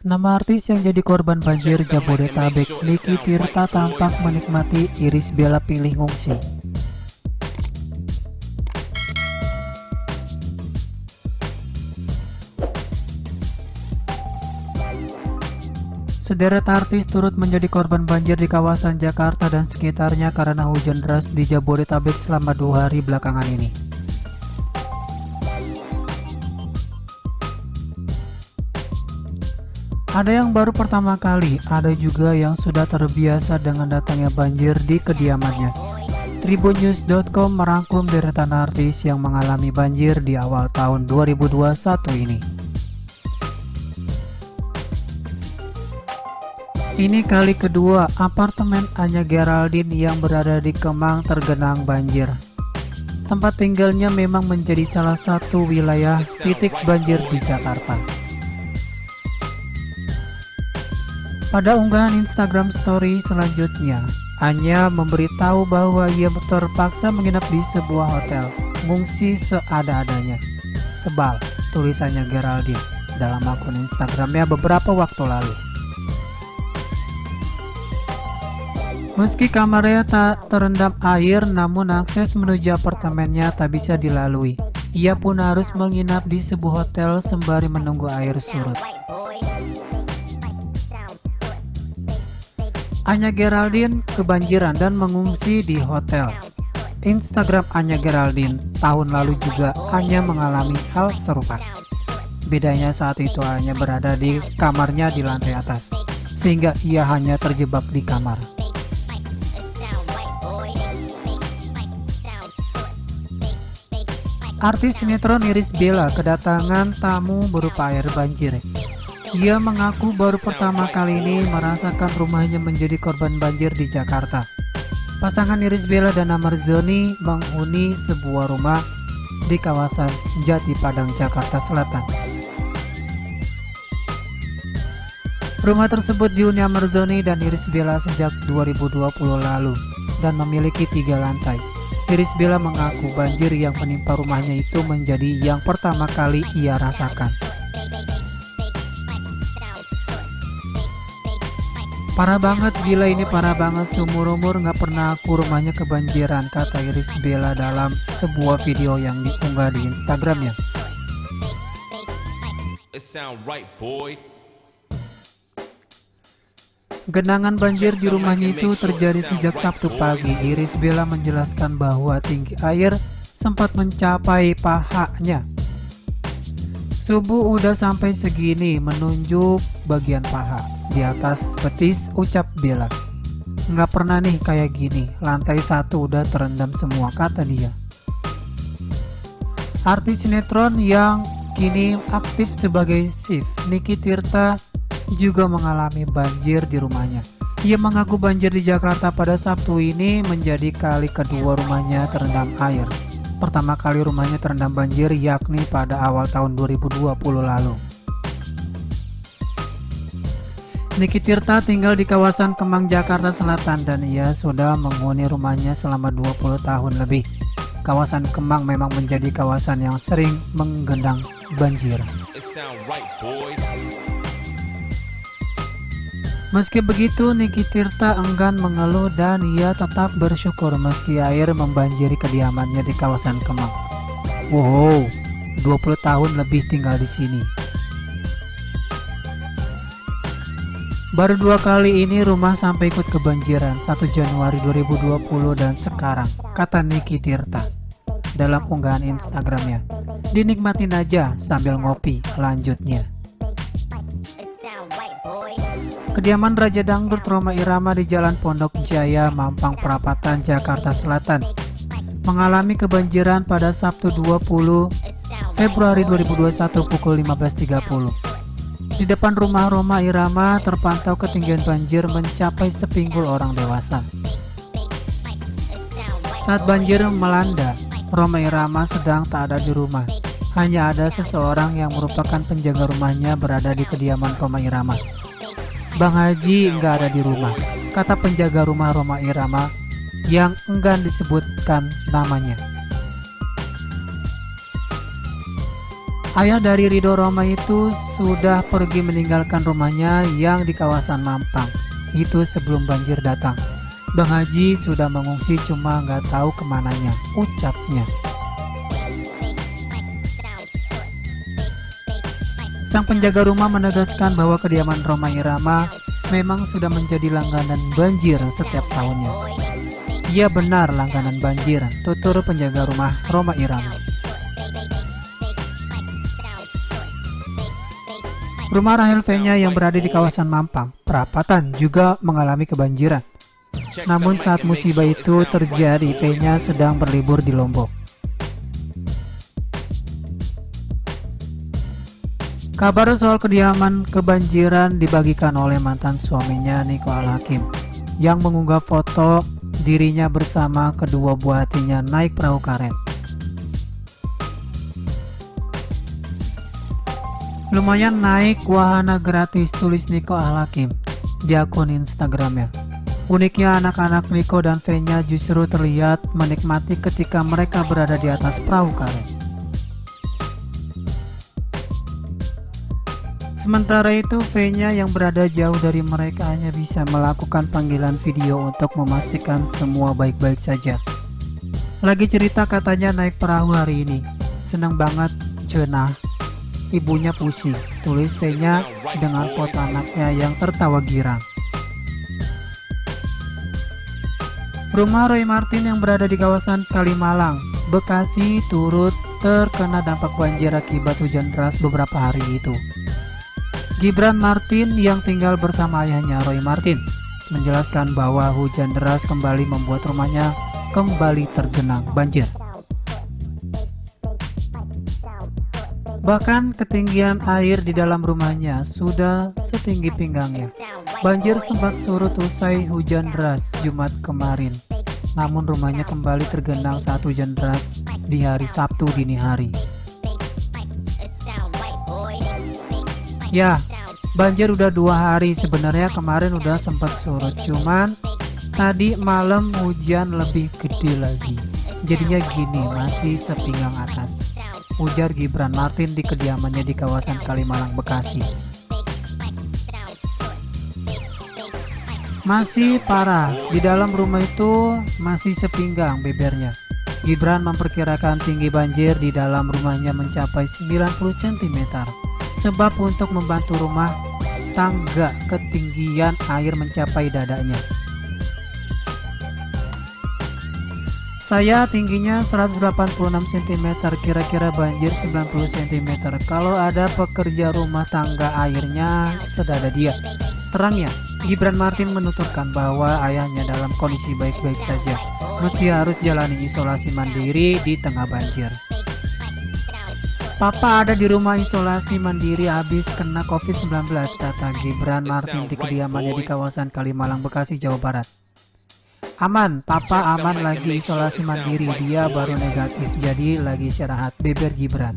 Nama artis yang jadi korban banjir Jabodetabek, Nicky Tirta, tampak menikmati Irish Bella pilih ngungsi. Sederet artis turut menjadi korban banjir di kawasan Jakarta dan sekitarnya karena hujan deras di Jabodetabek selama 2 hari belakangan ini. Ada yang baru pertama kali, ada juga yang sudah terbiasa dengan datangnya banjir di kediamannya. Tribunnews.com merangkum deretan artis yang mengalami banjir di awal tahun 2021 ini. Ini kali kedua apartemen Anya Geraldine yang berada di Kemang tergenang banjir. Tempat tinggalnya memang menjadi salah satu wilayah titik banjir di Jakarta. Pada unggahan Instagram Story selanjutnya, Anya memberitahu bahwa ia terpaksa menginap di sebuah hotel, ngungsi seada-adanya. Sebal, tulisannya Geraldine dalam akun Instagramnya beberapa waktu lalu. Meski kamarnya tak terendam air, namun akses menuju apartemennya tak bisa dilalui. Ia pun harus menginap di sebuah hotel sembari menunggu air surut. Anya Geraldine kebanjiran dan mengungsi di hotel. Instagram Anya Geraldine, tahun lalu juga Anya mengalami hal serupa. Bedanya saat itu Anya berada di kamarnya di lantai atas, sehingga ia hanya terjebak di kamar. Artis sinetron Irish Bella kedatangan tamu berupa air banjir. Ia mengaku baru pertama kali ini merasakan rumahnya menjadi korban banjir di Jakarta. Pasangan Irish Bella dan Amarzoni menghuni sebuah rumah di kawasan Jati Padang, Jakarta Selatan. Rumah tersebut dihuni Amarzoni dan Irish Bella sejak 2020 lalu dan memiliki 3 lantai. Irish Bella mengaku banjir yang menimpa rumahnya itu menjadi yang pertama kali ia rasakan. Parah banget, gila ini parah banget, seumur-umur gak pernah aku rumahnya kebanjiran, kata Irish Bella dalam sebuah video yang diunggah di Instagramnya. Genangan banjir di rumahnya itu terjadi sejak Sabtu pagi. Irish Bella menjelaskan bahwa tinggi air sempat mencapai pahanya. Subuh udah sampai segini, menunjuk bagian paha. Di atas betis, ucap Bella. Nggak pernah nih kayak gini, lantai 1 udah terendam semua, kata dia. Artis sinetron yang kini aktif sebagai Chef, Nicky Tirta, juga mengalami banjir di rumahnya. Ia mengaku banjir di Jakarta pada Sabtu ini menjadi kali kedua rumahnya terendam air. Pertama kali rumahnya terendam banjir yakni pada awal tahun 2020 lalu. Nicky Tirta tinggal di kawasan Kemang, Jakarta Selatan dan ia sudah menghuni rumahnya selama 20 tahun lebih. Kawasan Kemang memang menjadi kawasan yang sering menggenang banjir. Meski begitu, Nicky Tirta enggan mengeluh dan ia tetap bersyukur meski air membanjiri kediamannya di kawasan Kemang. Wow, 20 tahun lebih tinggal di sini. Baru 2 kali ini rumah sampai ikut kebanjiran, 1 Januari 2020 dan sekarang, kata Nicky Tirta dalam unggahan Instagramnya. Dinikmatin aja sambil ngopi, lanjutnya. Kediaman Raja Dangdut Rhoma Irama di Jalan Pondok Jaya, Mampang Perapatan, Jakarta Selatan mengalami kebanjiran pada Sabtu 20 Februari 2021 pukul 15.30. Di depan rumah Rhoma Irama terpantau ketinggian banjir mencapai sepinggul orang dewasa. Saat banjir melanda, Rhoma Irama sedang tak ada di rumah. Hanya ada seseorang yang merupakan penjaga rumahnya berada di kediaman Rhoma Irama. Bang Haji nggak ada di rumah, kata penjaga rumah Rhoma Irama yang enggan disebutkan namanya. Ayah dari Ridho Roma itu sudah pergi meninggalkan rumahnya yang di kawasan Mampang. Itu sebelum banjir datang. Bang Haji sudah mengungsi cuma nggak tahu kemananya, ucapnya. Sang penjaga rumah menegaskan bahwa kediaman Rhoma Irama memang sudah menjadi langganan banjir setiap tahunnya. Ia benar langganan banjir, tutur penjaga rumah Rhoma Irama. Rumah Rahel V-nya yang berada di kawasan Mampang, Perapatan juga mengalami kebanjiran. Namun saat musibah itu terjadi, V-nya sedang berlibur di Lombok. Kabar soal kediaman kebanjiran dibagikan oleh mantan suaminya Niko Al-Hakim yang mengunggah foto dirinya bersama kedua buah hatinya naik perahu karet. Lumayan naik wahana gratis, tulis Niko Al-Hakim di akun Instagramnya. Uniknya anak-anak Niko dan V-nya justru terlihat menikmati ketika mereka berada di atas perahu karet. Sementara itu, V-nya yang berada jauh dari mereka hanya bisa melakukan panggilan video untuk memastikan semua baik-baik saja. Lagi cerita katanya naik perahu hari ini. Senang banget, cenah. Ibunya pusing, tulis V-nya dengan foto anaknya yang tertawa girang. Rumah Roy Marten yang berada di kawasan Kalimalang, Bekasi turut terkena dampak banjir akibat hujan deras beberapa hari itu. Gibran Marten yang tinggal bersama ayahnya Roy Marten menjelaskan bahwa hujan deras kembali membuat rumahnya kembali tergenang banjir. Bahkan ketinggian air di dalam rumahnya sudah setinggi pinggangnya. Banjir sempat surut usai hujan deras Jumat kemarin. Namun rumahnya kembali tergenang saat hujan deras di hari Sabtu dini hari. Ya, banjir udah 2 hari, sebenarnya kemarin udah sempat surut, cuman tadi malam hujan lebih gede lagi. Jadinya gini, masih sepinggang atas, ujar Gibran Marten di kediamannya di kawasan Kalimalang, Bekasi. Masih parah, di dalam rumah itu masih sepinggang, bebernya. Gibran memperkirakan tinggi banjir di dalam rumahnya mencapai 90 cm. Sebab untuk membantu rumah tangga ketinggian air mencapai dadanya. Saya tingginya 186 cm, kira-kira banjir 90 cm. Kalau ada pekerja rumah tangga airnya sedada dia. Terangnya, Gibran Marten menuturkan bahwa ayahnya dalam kondisi baik-baik saja, meski harus jalani isolasi mandiri di tengah banjir. Papa ada di rumah isolasi mandiri habis kena COVID-19, kata Gibran Marten di kediamannya di kawasan Kalimalang, Bekasi, Jawa Barat. Aman, Papa aman lagi isolasi mandiri, dia baru negatif, jadi lagi istirahat, beber Gibran.